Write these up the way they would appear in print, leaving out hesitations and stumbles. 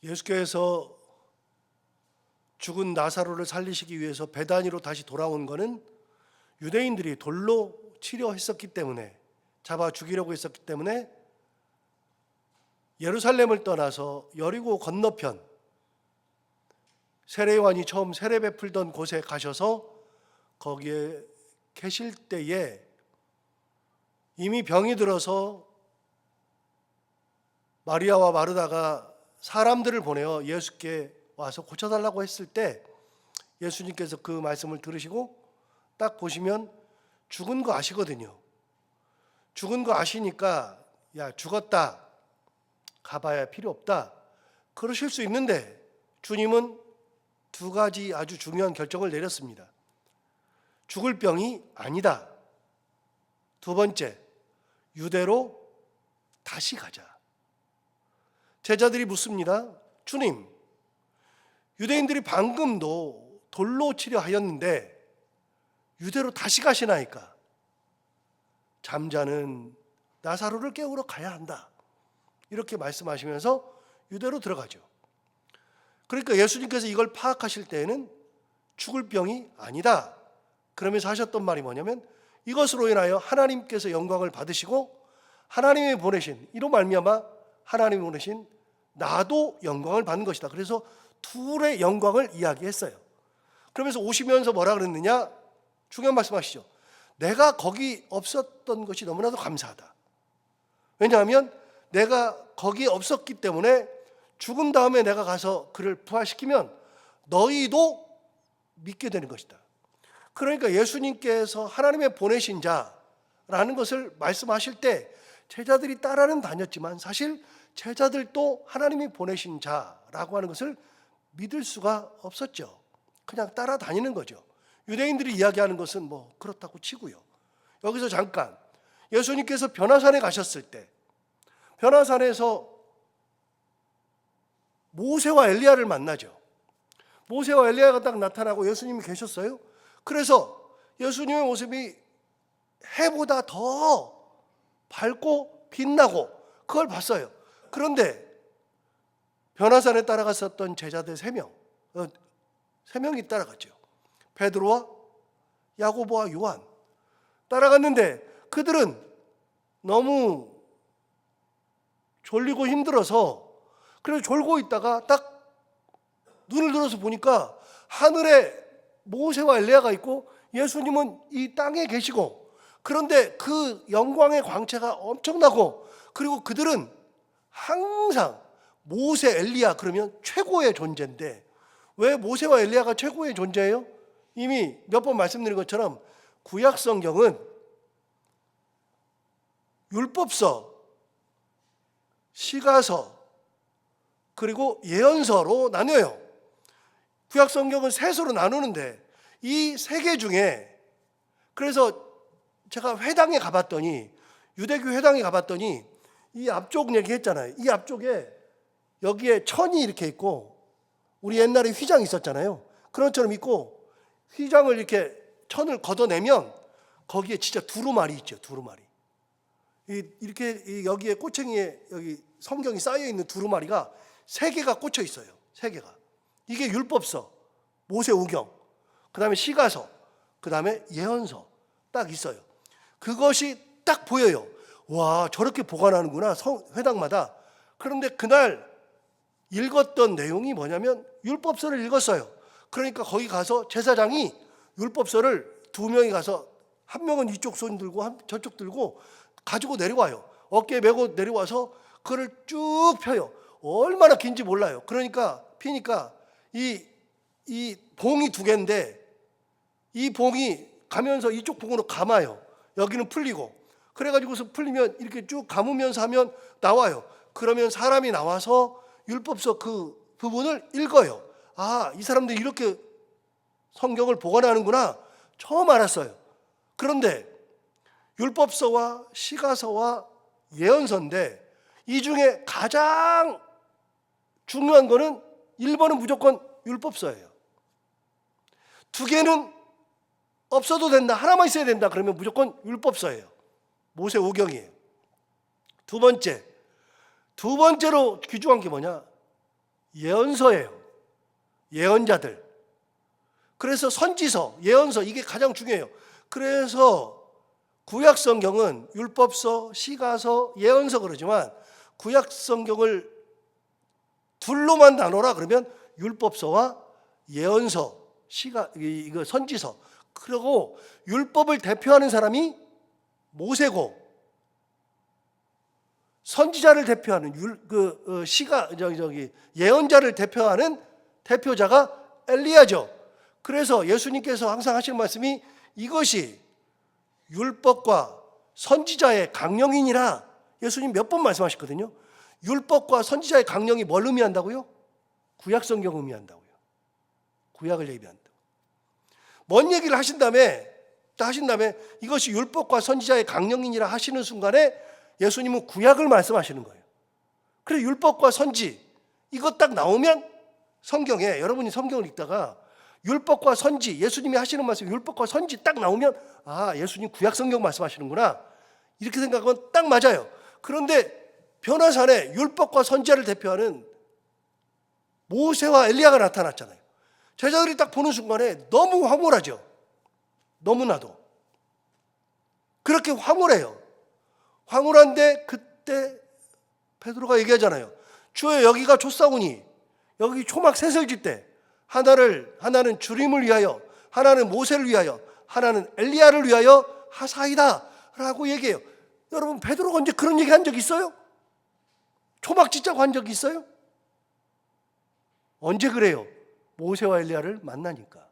예수께서 죽은 나사로를 살리시기 위해서 베다니로 다시 돌아온 것은 유대인들이 돌로 치려했었기 때문에, 잡아 죽이려고 했었기 때문에 예루살렘을 떠나서 여리고 건너편 세례요한이 처음 세례 베풀던 곳에 가셔서 거기에 계실 때에 이미 병이 들어서 마리아와 마르다가 사람들을 보내어 예수께 와서 고쳐달라고 했을 때 예수님께서 그 말씀을 들으시고 딱 보시면 죽은 거 아시거든요. 죽은 거 아시니까 야, 죽었다, 가봐야 필요 없다, 그러실 수 있는데 주님은 두 가지 아주 중요한 결정을 내렸습니다. 죽을 병이 아니다. 두 번째, 유대로 다시 가자. 제자들이 묻습니다. 주님, 유대인들이 방금도 돌로 치려 하였는데 유대로 다시 가시나이까? 잠자는 나사로를 깨우러 가야 한다. 이렇게 말씀하시면서 유대로 들어가죠. 그러니까 예수님께서 이걸 파악하실 때에는 죽을 병이 아니다. 그러면서 하셨던 말이 뭐냐면 이것으로 인하여 하나님께서 영광을 받으시고 하나님이 보내신, 이로 말미암아 하나님이 보내신 나도 영광을 받는 것이다. 그래서 둘의 영광을 이야기했어요. 그러면서 오시면서 뭐라 그랬느냐? 중요한 말씀하시죠. 내가 거기 없었던 것이 너무나도 감사하다. 왜냐하면 내가 거기에 없었기 때문에 죽은 다음에 내가 가서 그를 부활시키면 너희도 믿게 되는 것이다. 그러니까 예수님께서 하나님의 보내신 자라는 것을 말씀하실 때 제자들이 따라는 다녔지만 사실 제자들도 하나님이 보내신 자라고 하는 것을 믿을 수가 없었죠. 그냥 따라다니는 거죠. 유대인들이 이야기하는 것은 뭐 그렇다고 치고요. 여기서 잠깐 예수님께서 변화산에 가셨을 때 변화산에서 모세와 엘리야를 만나죠. 모세와 엘리야가 딱 나타나고 예수님이 계셨어요. 그래서 예수님의 모습이 해보다 더 밝고 빛나고 그걸 봤어요. 그런데 변화산에 따라갔었던 제자들 3명이 따라갔죠. 베드로와 야고보와 요한 따라갔는데 그들은 너무 졸리고 힘들어서 그래서 졸고 있다가 딱 눈을 들어서 보니까 하늘에 모세와 엘리야가 있고 예수님은 이 땅에 계시고, 그런데 그 영광의 광채가 엄청나고, 그리고 그들은 항상 모세, 엘리야 그러면 최고의 존재인데 왜 모세와 엘리야가 최고의 존재예요? 이미 몇 번 말씀드린 것처럼 구약 성경은 율법서, 시가서, 그리고 예언서로 나뉘어요. 구약 성경은 세 서로 나누는데 이 세 개 중에, 그래서 제가 회당에 가봤더니, 유대교 회당에 가봤더니 이 앞쪽 얘기했잖아요. 이 앞쪽에 여기에 천이 이렇게 있고, 우리 옛날에 휘장 있었잖아요. 그런 것처럼 있고, 휘장을 이렇게 천을 걷어내면 거기에 진짜 두루마리 있죠. 두루마리. 이렇게 여기에 꼬챙이에 여기 성경이 쌓여 있는 두루마리가 3개가 꽂혀 있어요. 3개가. 이게 율법서, 모세오경, 그다음에 시가서, 그다음에 예언서 딱 있어요. 그것이 딱 보여요. 와, 저렇게 보관하는구나, 회당마다. 그런데 그날 읽었던 내용이 뭐냐면 율법서를 읽었어요. 그러니까 거기 가서 제사장이 율법서를 2명이 가서, 한 명은 이쪽 손 들고 저쪽 들고 가지고 내려와요. 어깨에 메고 내려와서 그걸 쭉 펴요. 얼마나 긴지 몰라요. 그러니까 피니까 이 봉이 2개인데 이 봉이 가면서 이쪽 봉으로 감아요. 여기는 풀리고. 그래가지고서 풀리면 이렇게 쭉 감으면서 하면 나와요. 그러면 사람이 나와서 율법서 그 부분을 읽어요. 아, 이 사람들이 이렇게 성경을 보관하는구나 처음 알았어요. 그런데 율법서와 시가서와 예언서인데 이 중에 가장 중요한 거는 1번은 무조건 율법서예요. 2개는 없어도 된다, 하나만 있어야 된다 그러면 무조건 율법서예요. 모세오경이에요. 두 번째로 귀중한 게 뭐냐? 예언서예요. 예언자들. 그래서 선지서, 예언서 이게 가장 중요해요. 그래서 구약 성경은 율법서, 시가서, 예언서 그러지만 구약 성경을 둘로만 나눠라 그러면 율법서와 예언서, 이거 선지서. 그리고 율법을 대표하는 사람이 모세고 선지자를 대표하는 예언자를 대표하는 대표자가 엘리야죠. 그래서 예수님께서 항상 하시는 말씀이 이것이 율법과 선지자의 강령이니라. 예수님 몇 번 말씀하셨거든요. 율법과 선지자의 강령이 뭘 의미한다고요? 구약 성경 의미한다고요. 구약을 예비한다. 뭔 얘기를 하신 다음에 이것이 율법과 선지자의 강령이니라 하시는 순간에 예수님은 구약을 말씀하시는 거예요. 그래서 율법과 선지 이거 딱 나오면 성경에 여러분이 성경을 읽다가 율법과 선지 예수님이 하시는 말씀 율법과 선지 딱 나오면 아 예수님 구약 성경 말씀하시는구나 이렇게 생각하면 딱 맞아요. 그런데 변화산에 율법과 선지자를 대표하는 모세와 엘리야가 나타났잖아요. 제자들이 딱 보는 순간에 너무 황홀하죠. 너무나도 그렇게 황홀해요. 황홀한데 그때 베드로가 얘기하잖아요. 주여 여기가 좁사오니 여기 초막 셋을 질 때 하나는 주림을 위하여 하나는 모세를 위하여 하나는 엘리야를 위하여 하사이다 라고 얘기해요. 여러분 베드로가 언제 그런 얘기 한 적 있어요? 초막 짓자고 한 적 있어요? 언제 그래요? 모세와 엘리야를 만나니까.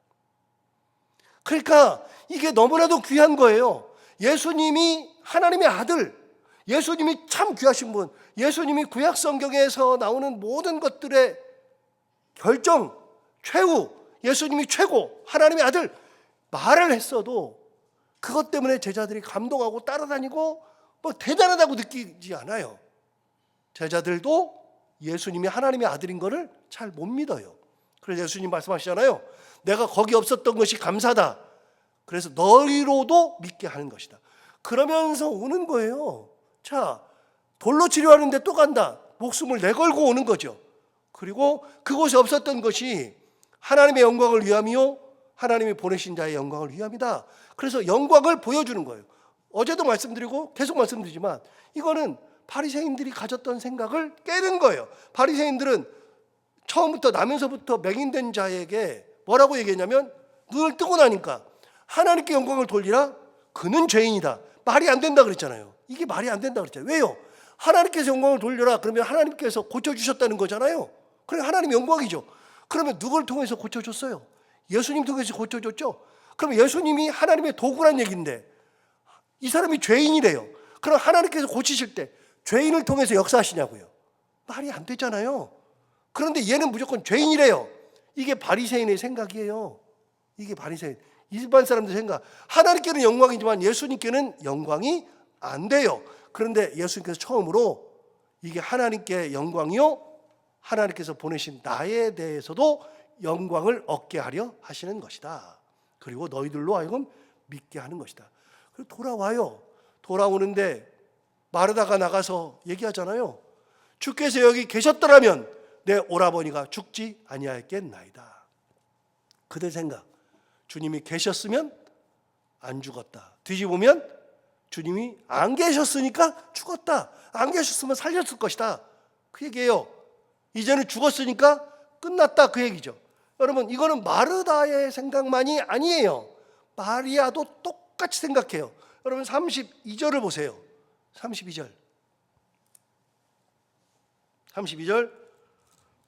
그러니까 이게 너무나도 귀한 거예요. 예수님이 하나님의 아들, 예수님이 참 귀하신 분, 예수님이 구약 성경에서 나오는 모든 것들의 결정, 최후, 예수님이 최고, 하나님의 아들 말을 했어도 그것 때문에 제자들이 감동하고 따라다니고 뭐 대단하다고 느끼지 않아요. 제자들도 예수님이 하나님의 아들인 것을 잘 못 믿어요. 그래서 예수님 말씀하시잖아요. 내가 거기 없었던 것이 감사다. 그래서 너희로도 믿게 하는 것이다. 그러면서 오는 거예요. 자, 돌로 치료하는데 또 간다. 목숨을 내걸고 오는 거죠. 그리고 그곳에 없었던 것이 하나님의 영광을 위함이요 하나님이 보내신 자의 영광을 위함이다. 그래서 영광을 보여주는 거예요. 어제도 말씀드리고 계속 말씀드리지만 이거는 바리새인들이 가졌던 생각을 깨는 거예요. 바리새인들은 처음부터 나면서부터 맹인된 자에게 뭐라고 얘기했냐면 눈을 뜨고 나니까 하나님께 영광을 돌리라 그는 죄인이다. 말이 안 된다 그랬잖아요. 이게 말이 안 된다 그랬잖아요. 왜요? 하나님께서 영광을 돌려라 그러면 하나님께서 고쳐주셨다는 거잖아요. 그래 하나님 영광이죠. 그러면 누굴 통해서 고쳐줬어요? 예수님 통해서 고쳐줬죠. 그러면 예수님이 하나님의 도구란 얘기인데 이 사람이 죄인이래요. 그럼 하나님께서 고치실 때 죄인을 통해서 역사하시냐고요? 말이 안 되잖아요. 그런데 얘는 무조건 죄인이래요. 이게 바리새인의 생각이에요. 이게 바리새인 일반 사람들 생각. 하나님께는 영광이지만 예수님께는 영광이 안 돼요. 그런데 예수님께서 처음으로 이게 하나님께 영광이요 하나님께서 보내신 나에 대해서도 영광을 얻게 하려 하시는 것이다. 그리고 너희들로 하여금 믿게 하는 것이다. 그리고 돌아와요. 돌아오는데 마르다가 나가서 얘기하잖아요. 주께서 여기 계셨더라면 내 오라버니가 죽지 아니하였겠나이다. 그들 생각. 주님이 계셨으면 안 죽었다. 뒤집으면 주님이 안 계셨으니까 죽었다. 안 계셨으면 살렸을 것이다. 그 얘기예요. 이제는 죽었으니까 끝났다 그 얘기죠. 여러분 이거는 마르다의 생각만이 아니에요. 마리아도 똑같이 생각해요. 여러분 32절을 보세요. 32절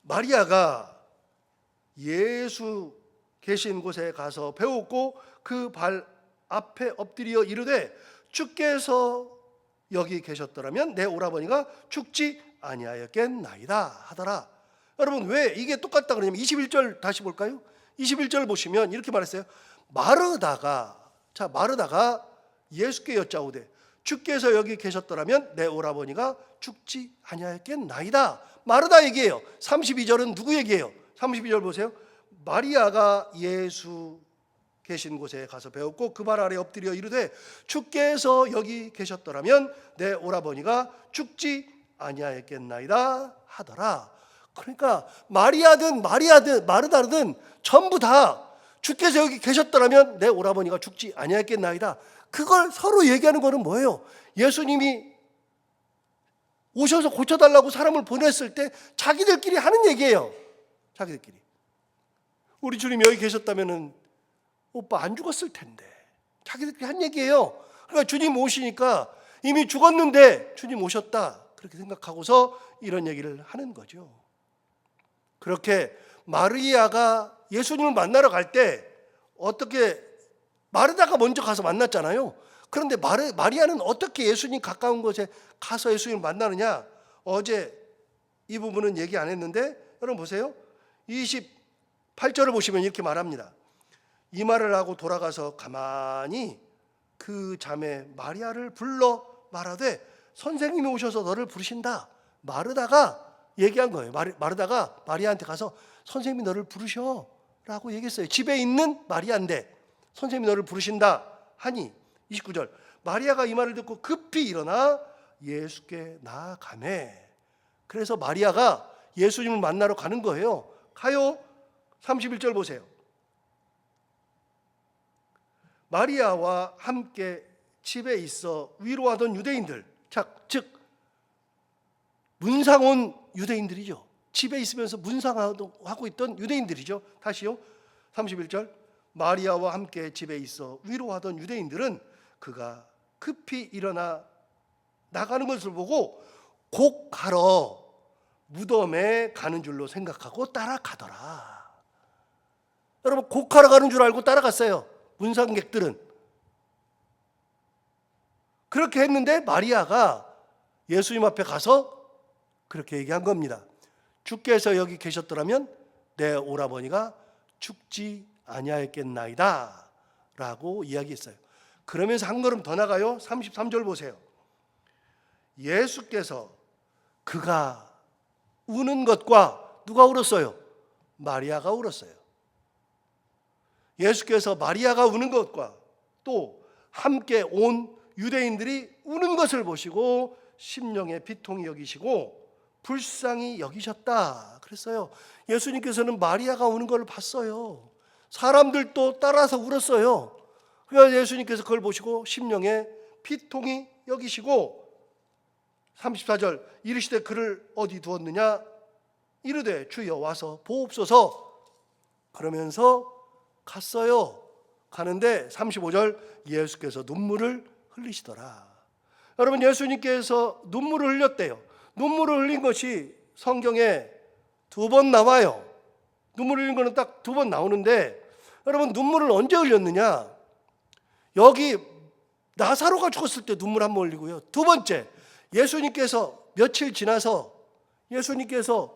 마리아가 예수 계신 곳에 가서 배웠고 그 발 앞에 엎드려 이르되 주께서 여기 계셨더라면 내 오라버니가 죽지 아니하였겠나이다 하더라. 여러분 왜 이게 똑같다 그러냐면 21절 다시 볼까요? 21절 보시면 이렇게 말했어요. 마르다가 예수께 여짜오되 주께서 여기 계셨더라면 내 오라버니가 죽지 아니하였겠나이다. 마르다 얘기예요. 32절은 누구 얘기예요? 32절 보세요. 마리아가 예수 계신 곳에 가서 배웠고 그 발 아래 엎드려 이르되 주께서 여기 계셨더라면 내 오라버니가 죽지 아니하였겠나이다 하더라. 그러니까 마리아든 마르다든 전부 다 주께서 여기 계셨더라면 내 오라버니가 죽지 아니하였겠나이다. 그걸 서로 얘기하는 거는 뭐예요? 예수님이 오셔서 고쳐달라고 사람을 보냈을 때 자기들끼리 하는 얘기예요. 자기들끼리. 우리 주님 여기 계셨다면 오빠 안 죽었을 텐데. 자기들끼리 한 얘기예요. 그러니까 주님 오시니까 이미 죽었는데 주님 오셨다. 그렇게 생각하고서 이런 얘기를 하는 거죠. 그렇게 마리아가 예수님을 만나러 갈 때 어떻게 마르다가 먼저 가서 만났잖아요. 그런데 마리아는 어떻게 예수님 가까운 곳에 가서 예수님을 만나느냐? 어제 이 부분은 얘기 안 했는데 여러분 보세요. 28절을 보시면 이렇게 말합니다. 이 말을 하고 돌아가서 가만히 그 자매 마리아를 불러 말하되 선생님이 오셔서 너를 부르신다. 마르다가 얘기한 거예요. 마르다가 마리아한테 가서 선생님이 너를 부르셔 라고 얘기했어요. 집에 있는 마리아인데 선생님이 너를 부르신다 하니 29절 마리아가 이 말을 듣고 급히 일어나 예수께 나아가매. 그래서 마리아가 예수님을 만나러 가는 거예요. 가요. 31절 보세요. 마리아와 함께 집에 있어 위로하던 유대인들, 즉 문상 온 유대인들이죠. 집에 있으면서 문상하고 있던 유대인들이죠. 다시요. 31절 마리아와 함께 집에 있어 위로하던 유대인들은 그가 급히 일어나 나가는 것을 보고 곡하러 무덤에 가는 줄로 생각하고 따라가더라. 여러분 곡하러 가는 줄 알고 따라갔어요. 문상객들은. 그렇게 했는데 마리아가 예수님 앞에 가서 그렇게 얘기한 겁니다. 주께서 여기 계셨더라면 내 오라버니가 죽지 아니하였겠나이다 라고 이야기했어요. 그러면서 한 걸음 더 나가요. 33절 보세요. 예수께서 그가 우는 것과 누가 울었어요? 마리아가 울었어요. 예수께서 마리아가 우는 것과 또 함께 온 유대인들이 우는 것을 보시고 심령의 비통이 여기시고 불쌍히 여기셨다 그랬어요. 예수님께서는 마리아가 우는 걸 봤어요. 사람들도 따라서 울었어요. 그래서 예수님께서 그걸 보시고 심령의 비통이 여기시고 34절 이르시되 그를 어디 두었느냐 이르되 주여 와서 보옵소서. 그러면서 갔어요. 가는데 35절 예수께서 눈물을 흘리시더라. 여러분 예수님께서 눈물을 흘렸대요. 눈물을 흘린 것이 성경에 2번 나와요. 눈물을 흘린 거는 딱 2번 나오는데 여러분 눈물을 언제 흘렸느냐? 여기 나사로가 죽었을 때 눈물 한 번 흘리고요. 2번째 예수님께서 며칠 지나서 예수님께서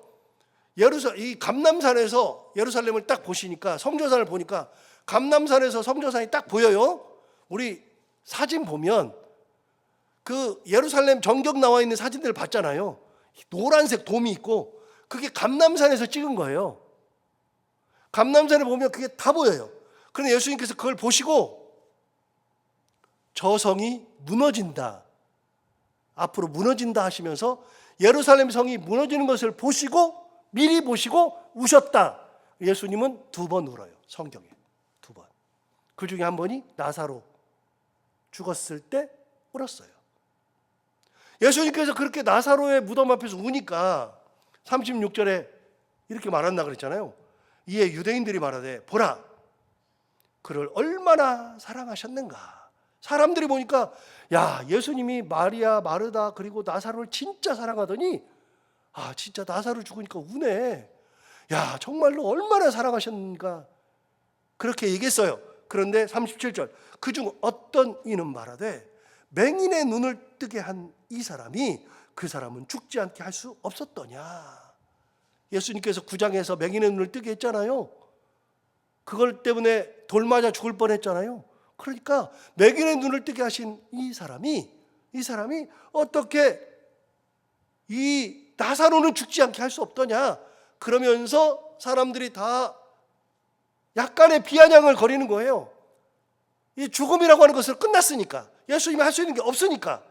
이 감람산에서 예루살렘을 딱 보시니까 성전산을 보니까 감람산에서 성전산이 딱 보여요. 우리 사진 보면 그 예루살렘 전경 나와 있는 사진들을 봤잖아요. 노란색 돔이 있고 그게 감람산에서 찍은 거예요. 감람산을 보면 그게 다 보여요. 그런데 예수님께서 그걸 보시고 저 성이 무너진다. 앞으로 무너진다 하시면서 예루살렘 성이 무너지는 것을 보시고 미리 보시고 우셨다. 예수님은 2번 울어요. 성경에 2번. 그 중에 한 번이 나사로 죽었을 때 울었어요. 예수님께서 그렇게 나사로의 무덤 앞에서 우니까 36절에 이렇게 말한다 그랬잖아요. 이에 유대인들이 말하되 보라 그를 얼마나 사랑하셨는가. 사람들이 보니까 야 예수님이 마리아 마르다 그리고 나사로를 진짜 사랑하더니 진짜 나사로 죽으니까 우네. 야 정말로 얼마나 사랑하셨는가 그렇게 얘기했어요. 그런데 37절 그중 어떤 이는 말하되 맹인의 눈을 뜨게 한 이 사람이 그 사람은 죽지 않게 할 수 없었더냐. 예수님께서 9장에서 맹인의 눈을 뜨게 했잖아요. 그걸 때문에 돌 맞아 죽을 뻔했잖아요. 그러니까 맹인의 눈을 뜨게 하신 이 사람이 어떻게 이 나사로는 죽지 않게 할 수 없더냐. 그러면서 사람들이 다 약간의 비아냥을 거리는 거예요. 이 죽음이라고 하는 것은 끝났으니까. 예수님이 할 수 있는 게 없으니까.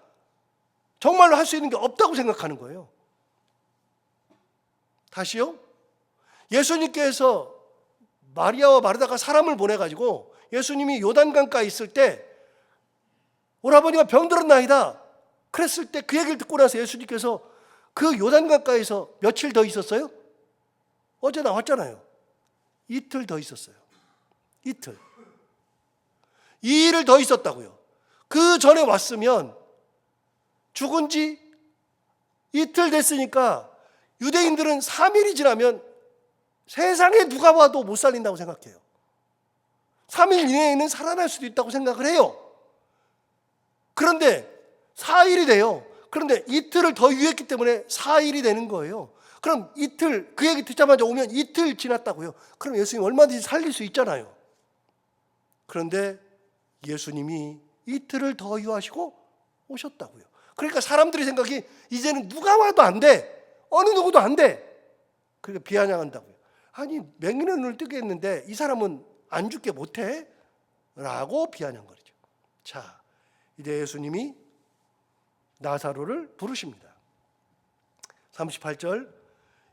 정말로 할 수 있는 게 없다고 생각하는 거예요. 다시요? 예수님께서 마리아와 마르다가 사람을 보내가지고 예수님이 요단강가에 있을 때 오라버니가 병들었나이다 그랬을 때 그 얘기를 듣고 나서 예수님께서 그 요단강가에서 며칠 더 있었어요? 어제 나왔잖아요. 이틀 더 있었어요. 이틀. 2일을 더 있었다고요. 그 전에 왔으면 죽은 지 이틀 됐으니까 유대인들은 3일이 지나면 세상에 누가 봐도 못 살린다고 생각해요. 3일 이내에는 살아날 수도 있다고 생각을 해요. 그런데 4일이 돼요. 그런데 이틀을 더 유했기 때문에 4일이 되는 거예요. 그럼 이틀, 그 얘기 듣자마자 오면 이틀 지났다고요. 그럼 예수님 얼마든지 살릴 수 있잖아요. 그런데 예수님이 이틀을 더 유하시고 오셨다고요. 그러니까 사람들이 생각이 이제는 누가 와도 안 돼. 어느 누구도 안 돼. 그러니까 비아냥한다고요. 아니 맹인의 눈을 뜨게 했는데 이 사람은 안 죽게 못해? 라고 비아냥거리죠. 자, 이제 예수님이 나사로를 부르십니다. 38절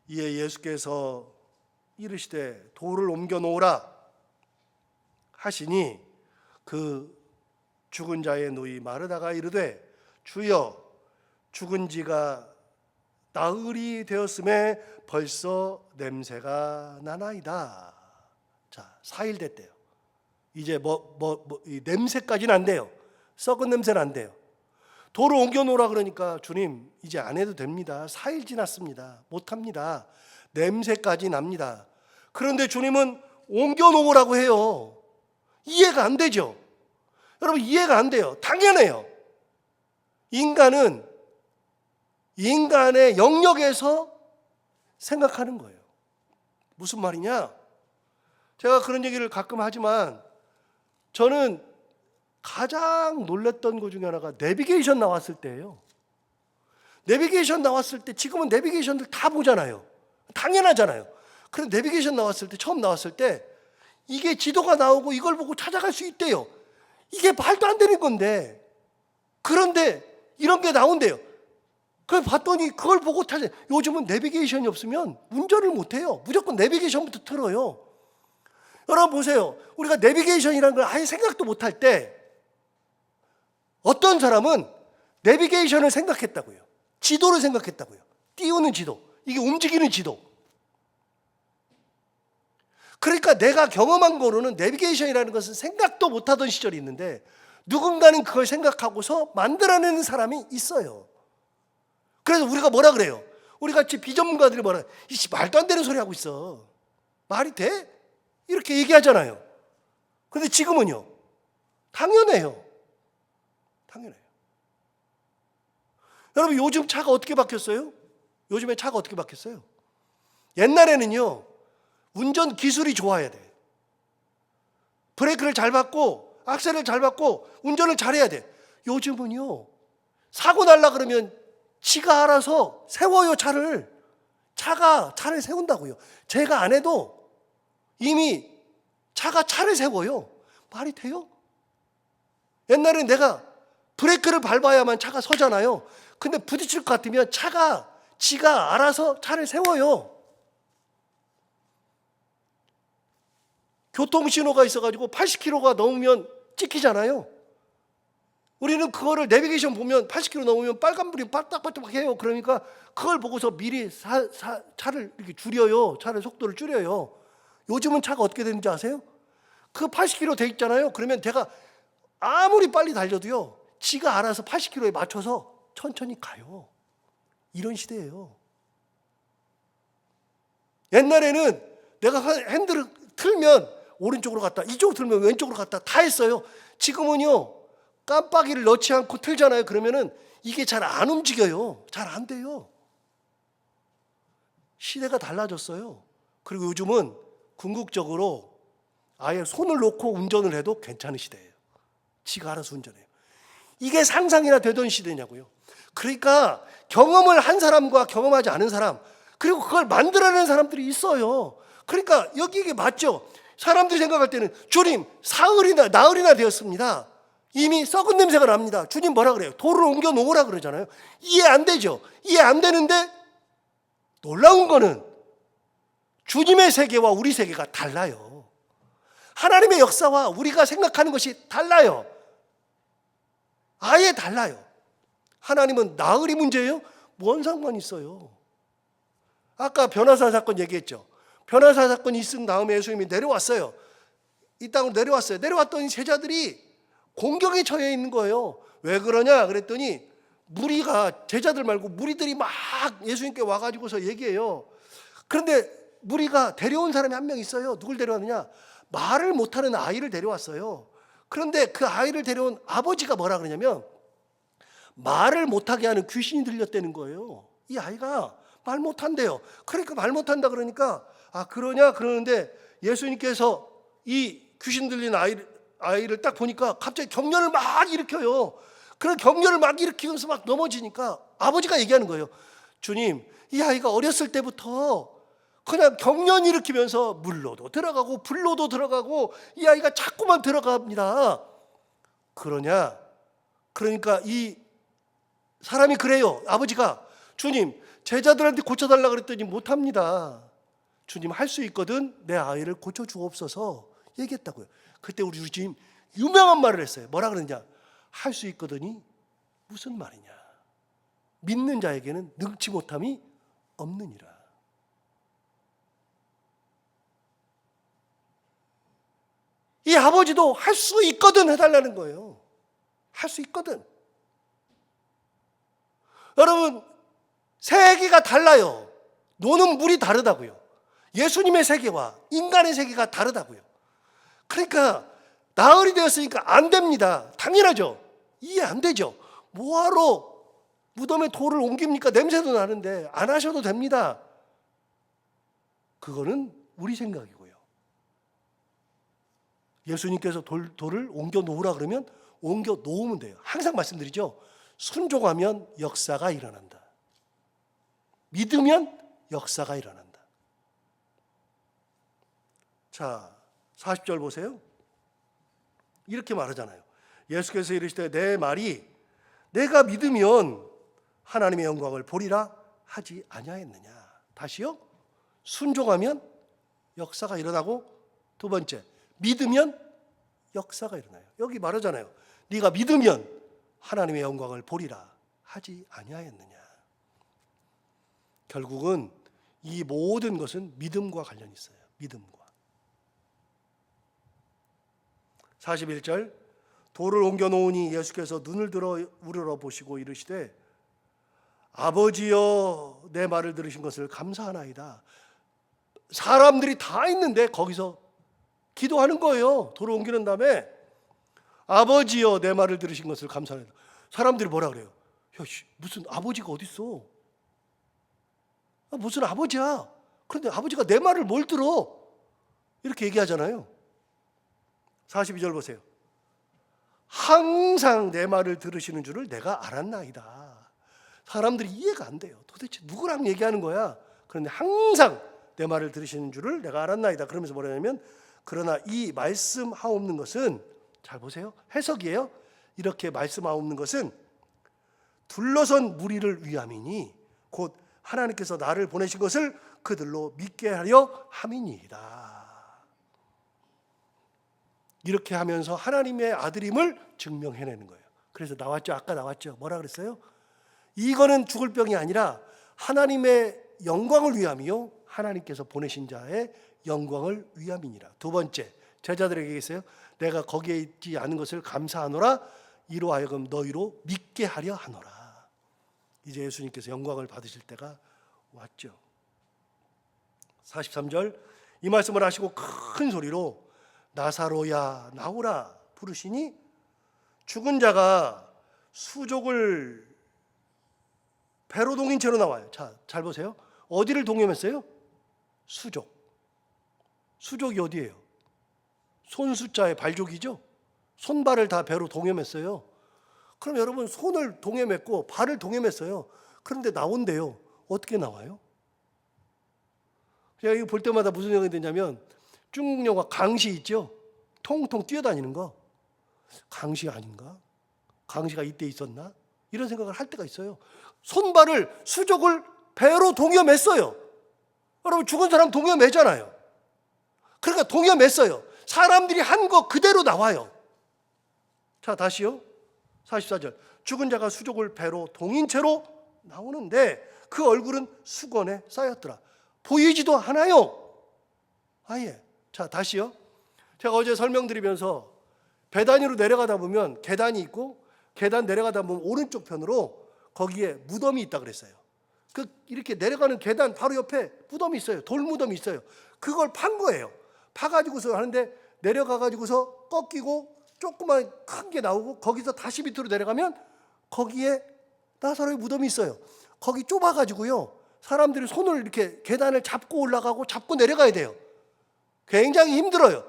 이에 예수께서 이르시되 돌을 옮겨 놓으라 하시니 그 죽은 자의 누이 마르다가 이르되 주여 죽은 지가 나흘이 되었음에 벌써 냄새가 나나이다. 자, 4일 됐대요. 이제 이 냄새까지는 안 돼요. 썩은 냄새는 안 돼요. 돌을 옮겨 놓으라 그러니까 주님 이제 안 해도 됩니다. 4일 지났습니다. 못합니다. 냄새까지 납니다. 그런데 주님은 옮겨 놓으라고 해요. 이해가 안 되죠. 여러분 이해가 안 돼요. 당연해요. 인간은 인간의 영역에서 생각하는 거예요. 무슨 말이냐? 제가 그런 얘기를 가끔 하지만 저는 가장 놀랬던 것 중에 하나가 내비게이션 나왔을 때예요. 내비게이션 나왔을 때 지금은 내비게이션들 다 보잖아요. 당연하잖아요. 그런데 내비게이션 나왔을 때 처음 나왔을 때 이게 지도가 나오고 이걸 보고 찾아갈 수 있대요. 이게 말도 안 되는 건데 그런데 이런 게 나온대요. 그래서 봤더니 그걸 보고 요즘은 내비게이션이 없으면 운전을 못해요. 무조건 내비게이션부터 틀어요. 여러분 보세요. 우리가 내비게이션이라는 걸 아예 생각도 못할 때 어떤 사람은 내비게이션을 생각했다고요. 지도를 생각했다고요. 띄우는 지도. 이게 움직이는 지도. 그러니까 내가 경험한 거로는 내비게이션이라는 것은 생각도 못하던 시절이 있는데 누군가는 그걸 생각하고서 만들어내는 사람이 있어요. 그래서 우리가 뭐라 그래요? 우리 같이 비전문가들이 뭐라 그래요? 이씨 말도 안 되는 소리 하고 있어. 말이 돼? 이렇게 얘기하잖아요. 그런데 지금은요. 당연해요. 당연해요. 여러분 요즘 차가 어떻게 바뀌었어요? 요즘에 차가 어떻게 바뀌었어요? 옛날에는요. 운전 기술이 좋아야 돼. 브레이크를 잘 밟고 악셀을 잘 밟고 운전을 잘해야 돼. 요즘은요. 사고 날라 그러면 지가 알아서 세워요 차를. 차가 차를 세운다고요. 제가 안 해도 이미 차가 차를 세워요. 말이 돼요? 옛날엔 내가 브레이크를 밟아야만 차가 서잖아요. 근데 부딪힐 것 같으면 차가 지가 알아서 차를 세워요. 교통신호가 있어가지고 80km가 넘으면 찍히잖아요. 우리는 그거를 내비게이션 보면 80km 넘으면 빨간불이 빠딱빠딱 해요. 그러니까 그걸 보고서 미리 차를 이렇게 줄여요. 차를 속도를 줄여요. 요즘은 차가 어떻게 되는지 아세요? 그 80km 돼 있잖아요. 그러면 제가 아무리 빨리 달려도요. 지가 알아서 80km에 맞춰서 천천히 가요. 이런 시대예요. 옛날에는 내가 핸들을 틀면 오른쪽으로 갔다 이쪽으로 틀면 왼쪽으로 갔다 다 했어요. 지금은요. 깜빡이를 넣지 않고 틀잖아요. 그러면은 이게 잘 안 움직여요. 잘 안 돼요. 시대가 달라졌어요. 그리고 요즘은 궁극적으로 아예 손을 놓고 운전을 해도 괜찮은 시대예요. 지가 알아서 운전해요. 이게 상상이나 되던 시대냐고요. 그러니까 경험을 한 사람과 경험하지 않은 사람 그리고 그걸 만들어내는 사람들이 있어요. 그러니까 여기 이게 맞죠. 사람들이 생각할 때는 주님 나흘이나 되었습니다. 이미 썩은 냄새가 납니다. 주님 뭐라 그래요? 돌을 옮겨 놓으라 그러잖아요. 이해 안 되죠. 이해 안 되는데 놀라운 거는 주님의 세계와 우리 세계가 달라요. 하나님의 역사와 우리가 생각하는 것이 달라요. 아예 달라요. 하나님은 나으리 문제예요? 뭔 상관이 있어요? 아까 변호사 사건 얘기했죠. 변호사 사건이 있은 다음에 예수님이 내려왔어요. 이 땅으로 내려왔어요. 내려왔더니 제자들이 공경에 처해 있는 거예요. 왜 그러냐 그랬더니 무리가, 제자들 말고 무리들이 막 예수님께 와가지고서 얘기해요. 그런데 무리가 데려온 사람이 한 명 있어요. 누굴 데려왔느냐? 말을 못하는 아이를 데려왔어요. 그런데 그 아이를 데려온 아버지가 뭐라 그러냐면 말을 못하게 하는 귀신이 들렸다는 거예요. 이 아이가 말 못한대요. 그러니까 말 못한다 그러니까 아 그러냐 그러는데 예수님께서 이 귀신 들린 아이를 딱 보니까 갑자기 경련을 막 일으켜요. 그런 경련을 막 일으키면서 막 넘어지니까 아버지가 얘기하는 거예요. 주님, 이 아이가 어렸을 때부터 그냥 경련 일으키면서 물로도 들어가고 불로도 들어가고 이 아이가 자꾸만 들어갑니다. 그러냐? 그러니까 이 사람이 그래요. 아버지가 주님, 제자들한테 고쳐달라 그랬더니 못합니다. 주님 할 수 있거든 내 아이를 고쳐주옵소서 얘기했다고요. 그때 우리 주님 유명한 말을 했어요. 뭐라 그러냐? 할 수 있거든이 무슨 말이냐? 믿는 자에게는 능치 못함이 없느니라. 이 아버지도 할 수 있거든 해달라는 거예요. 할 수 있거든. 여러분 세계가 달라요. 노는 물이 다르다고요. 예수님의 세계와 인간의 세계가 다르다고요. 그러니까 나흘이 되었으니까 안 됩니다. 당연하죠. 이해 안 되죠. 뭐하러 무덤에 돌을 옮깁니까? 냄새도 나는데 안 하셔도 됩니다. 그거는 우리 생각이고요. 예수님께서 돌을 옮겨 놓으라 그러면 옮겨 놓으면 돼요. 항상 말씀드리죠. 순종하면 역사가 일어난다. 믿으면 역사가 일어난다. 자, 40절 보세요. 이렇게 말하잖아요. 예수께서 이르시되 내 말이 내가 믿으면 하나님의 영광을 보리라 하지 아니하였느냐. 다시요. 순종하면 역사가 일어나고 두 번째 믿으면 역사가 일어나요. 여기 말하잖아요. 네가 믿으면 하나님의 영광을 보리라 하지 아니하였느냐. 결국은 이 모든 것은 믿음과 관련이 있어요. 믿음과. 41절 돌을 옮겨 놓으니 예수께서 눈을 들어 우러러 보시고 이르시되 아버지여 내 말을 들으신 것을 감사하나이다. 사람들이 다 있는데 거기서 기도하는 거예요. 돌을 옮기는 다음에 아버지여 내 말을 들으신 것을 감사하나이다. 사람들이 뭐라 그래요? 야, 무슨 아버지가 어딨어? 무슨 아버지야? 그런데 아버지가 내 말을 뭘 들어? 이렇게 얘기하잖아요. 42절 보세요. 항상 내 말을 들으시는 줄을 내가 알았나이다. 사람들이 이해가 안 돼요. 도대체 누구랑 얘기하는 거야? 그런데 항상 내 말을 들으시는 줄을 내가 알았나이다. 그러면서 뭐라냐면 그러나 이 말씀하옵는 것은 잘 보세요. 해석이에요. 이렇게 말씀하옵는 것은 둘러선 무리를 위함이니 곧 하나님께서 나를 보내신 것을 그들로 믿게 하려 함이니이다. 이렇게 하면서 하나님의 아들임을 증명해내는 거예요. 그래서 나왔죠. 아까 나왔죠. 뭐라 그랬어요? 이거는 죽을 병이 아니라 하나님의 영광을 위함이요 하나님께서 보내신 자의 영광을 위함이니라. 두 번째 제자들에게 얘기했어요. 내가 거기에 있지 않은 것을 감사하노라. 이로 하여금 너희로 믿게 하려 하노라. 이제 예수님께서 영광을 받으실 때가 왔죠. 43절 이 말씀을 하시고 큰 소리로 나사로야 나오라 부르시니 죽은 자가 수족을 배로 동인 채로 나와요. 자, 잘 보세요. 어디를 동염했어요? 수족. 수족이 어디예요? 손수자의 발족이죠. 손발을 다 배로 동염했어요. 그럼 여러분 손을 동염했고 발을 동염했어요. 그런데 나온대요. 어떻게 나와요? 제가 이거 볼 때마다 무슨 생각이 드냐면 중국 영화 강시 있죠? 통통 뛰어다니는 거. 강시 아닌가? 강시가 이때 있었나? 이런 생각을 할 때가 있어요. 손발을 수족을 배로 동여맸어요. 여러분 죽은 사람 동여매잖아요. 그러니까 동여맸어요. 사람들이 한 거 그대로 나와요. 자, 다시요. 44절. 죽은 자가 수족을 배로 동인 채로 나오는데 그 얼굴은 수건에 쌓였더라. 보이지도 않아요. 아예. 자, 다시요. 제가 어제 설명드리면서 베다니로 내려가다 보면 계단이 있고 계단 내려가다 보면 오른쪽 편으로 거기에 무덤이 있다 그랬어요. 이렇게 내려가는 계단 바로 옆에 무덤이 있어요. 돌 무덤이 있어요. 그걸 판 거예요. 파가지고서 하는데 내려가가지고서 꺾이고 조그만 큰 게 나오고 거기서 다시 밑으로 내려가면 거기에 나사로의 무덤이 있어요. 거기 좁아가지고요. 사람들이 손을 이렇게 계단을 잡고 올라가고 잡고 내려가야 돼요. 굉장히 힘들어요.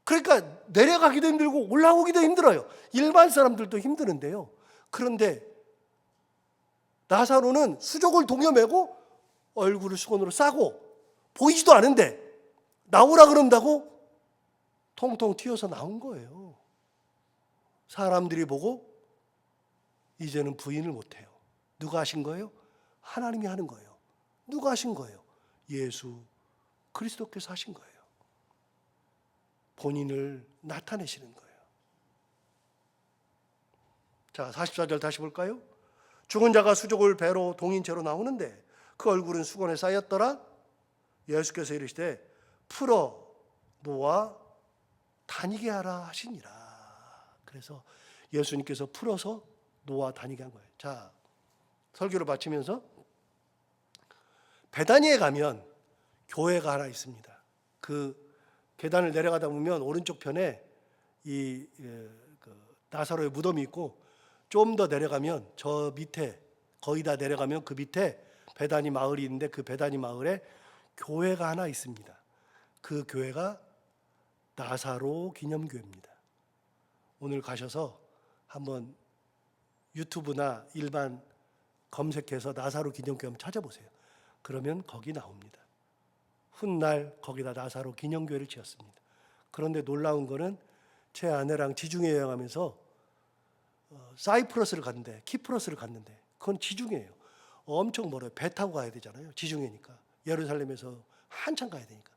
그러니까 내려가기도 힘들고 올라오기도 힘들어요. 일반 사람들도 힘드는데요. 그런데 나사로는 수족을 동여매고 얼굴을 수건으로 싸고 보이지도 않은데 나오라 그런다고 통통 튀어서 나온 거예요. 사람들이 보고 이제는 부인을 못해요. 누가 하신 거예요? 하나님이 하는 거예요. 누가 하신 거예요? 예수 그리스도께서 하신 거예요. 본인을 나타내시는 거예요. 자, 44절 다시 볼까요? 죽은 자가 수족을 배로 동인 채로 나오는데 그 얼굴은 수건에 쌓였더라. 예수께서 이르시되 풀어 놓아 다니게 하라 하시니라. 그래서 예수님께서 풀어서 놓아 다니게 한 거예요. 자, 설교를 마치면서 베다니에 가면 교회가 하나 있습니다. 그 계단을 내려가다 보면 오른쪽 편에 나사로의 무덤이 있고 좀 더 내려가면 저 밑에 거의 다 내려가면 그 밑에 베다니 마을이 있는데 그 베다니 마을에 교회가 하나 있습니다. 그 교회가 나사로 기념교회입니다. 오늘 가셔서 한번 유튜브나 일반 검색해서 나사로 기념교회 한번 찾아보세요. 그러면 거기 나옵니다. 훗날 거기다 나사로 기념교회를 지었습니다. 그런데 놀라운 거는 제 아내랑 지중해 여행하면서 사이프러스를 갔는데 키프러스를 갔는데 그건 지중해예요. 엄청 멀어요. 배 타고 가야 되잖아요. 지중해니까. 예루살렘에서 한참 가야 되니까.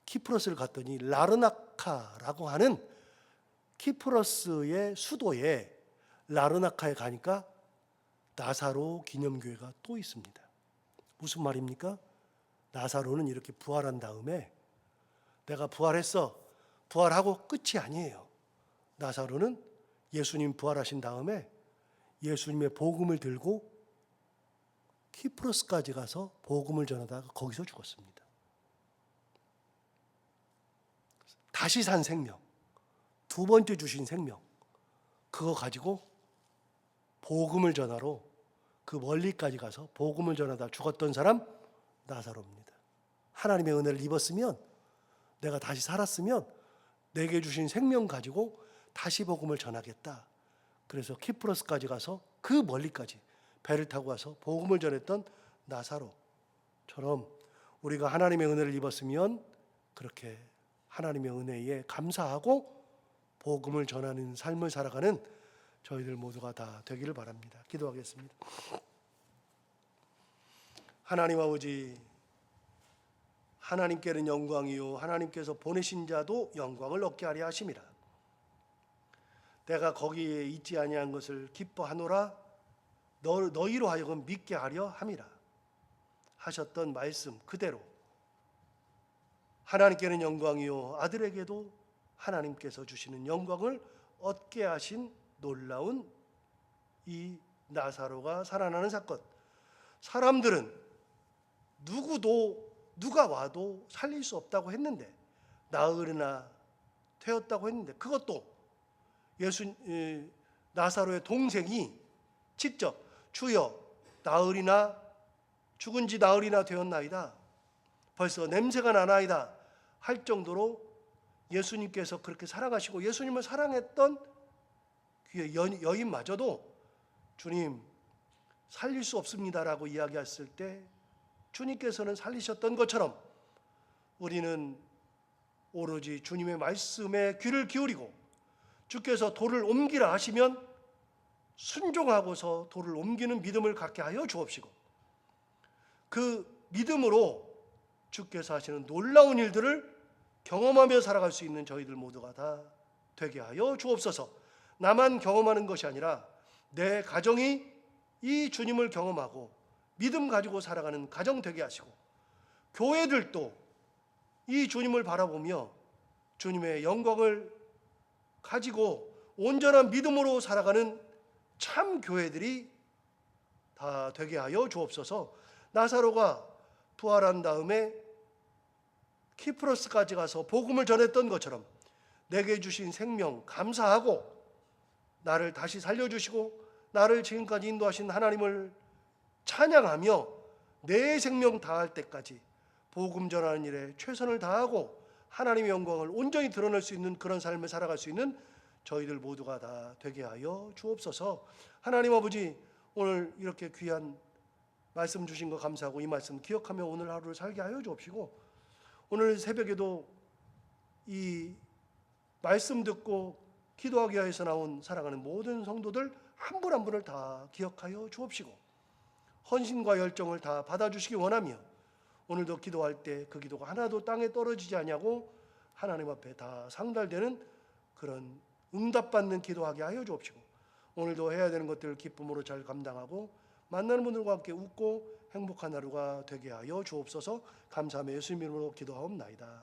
키프러스를 갔더니 라르나카라고 하는 키프러스의 수도에 라르나카에 가니까 나사로 기념교회가 또 있습니다. 무슨 말입니까? 나사로는 이렇게 부활한 다음에 내가 부활했어. 부활하고 끝이 아니에요. 나사로는 예수님 부활하신 다음에 예수님의 복음을 들고 키프로스까지 가서 복음을 전하다가 거기서 죽었습니다. 다시 산 생명, 두 번째 주신 생명, 그거 가지고 복음을 전하러 그 멀리까지 가서 복음을 전하다 죽었던 사람 나사로입니다. 하나님의 은혜를 입었으면, 내가 다시 살았으면 내게 주신 생명 가지고 다시 복음을 전하겠다. 그래서 키프로스까지 가서 그 멀리까지 배를 타고 가서 복음을 전했던 나사로처럼 우리가 하나님의 은혜를 입었으면 그렇게 하나님의 은혜에 감사하고 복음을 전하는 삶을 살아가는 저희들 모두가 다 되기를 바랍니다. 기도하겠습니다. 하나님 아버지, 하나님께는 영광이요 하나님께서 보내신 자도 영광을 얻게 하려 하심이라. 내가 거기에 있지 아니한 것을 기뻐하노라. 너희로 하여금 믿게 하려 함이라 하셨던 말씀 그대로 하나님께는 영광이요 아들에게도 하나님께서 주시는 영광을 얻게 하신 놀라운 이 나사로가 살아나는 사건. 사람들은 누가 와도 살릴 수 없다고 했는데, 나으르나 되었다고 했는데, 그것도 나사로의 동생이 직접 주여 나으리나 죽은 지 나으리나 되었나이다, 벌써 냄새가 나나이다 할 정도로 예수님께서 그렇게 사랑하시고 예수님을 사랑했던 귀의 여인마저도 주님 살릴 수 없습니다라고 이야기했을 때 주님께서는 살리셨던 것처럼 우리는 오로지 주님의 말씀에 귀를 기울이고 주께서 돌을 옮기라 하시면 순종하고서 돌을 옮기는 믿음을 갖게 하여 주옵시고, 그 믿음으로 주께서 하시는 놀라운 일들을 경험하며 살아갈 수 있는 저희들 모두가 다 되게 하여 주옵소서. 나만 경험하는 것이 아니라 내 가정이 이 주님을 경험하고 믿음 가지고 살아가는 가정 되게 하시고, 교회들도 이 주님을 바라보며 주님의 영광을 가지고 온전한 믿음으로 살아가는 참 교회들이 다 되게 하여 주옵소서. 나사로가 부활한 다음에 키프로스까지 가서 복음을 전했던 것처럼 내게 주신 생명 감사하고, 나를 다시 살려주시고 나를 지금까지 인도하신 하나님을 찬양하며 내 생명 다할 때까지 복음 전하는 일에 최선을 다하고 하나님의 영광을 온전히 드러낼 수 있는 그런 삶을 살아갈 수 있는 저희들 모두가 다 되게 하여 주옵소서. 하나님 아버지, 오늘 이렇게 귀한 말씀 주신 거 감사하고 이 말씀 기억하며 오늘 하루를 살게 하여 주옵시고, 오늘 새벽에도 이 말씀 듣고 기도하기 위해서 나온 사랑하는 모든 성도들 한 분 한 분을 다 기억하여 주옵시고 헌신과 열정을 다 받아주시기 원하며, 오늘도 기도할 때 그 기도가 하나도 땅에 떨어지지 않냐고 하나님 앞에 다 상달되는 그런 응답받는 기도하게 하여 주옵시고, 오늘도 해야 되는 것들을 기쁨으로 잘 감당하고 만나는 분들과 함께 웃고 행복한 하루가 되게 하여 주옵소서. 감사하며 예수님 이름으로 기도하옵나이다.